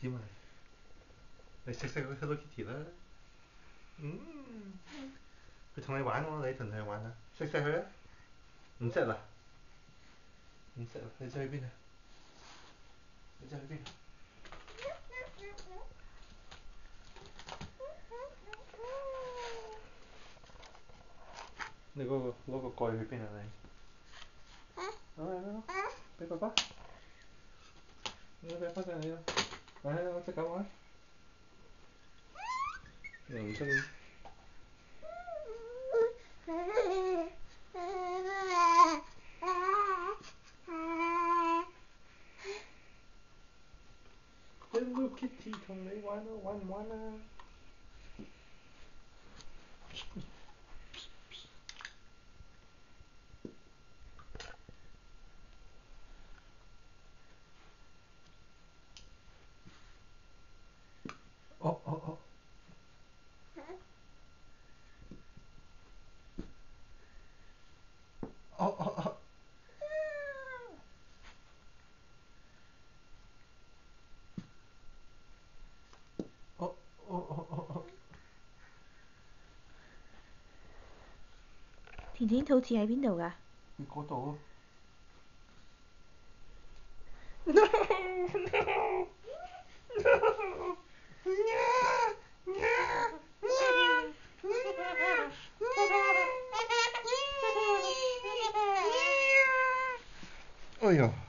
Kitty 嘛，你識個 Hello Kitty 啦。佢同你玩喎，你同佢玩啊？識佢啊？唔識啦，唔識啦，你走去邊啊？你走去邊啊？你攞個蓋去邊啊你？俾爸爸。你俾翻上嚟啦，嚟我隻狗玩。又唔出面。Hello Kitty 同你玩啊，玩唔玩啊？哦哦哦。哦哦哦。哦哦哦哦哦。甜甜肚臍喺邊度㗎？喺嗰度咯。哎呀！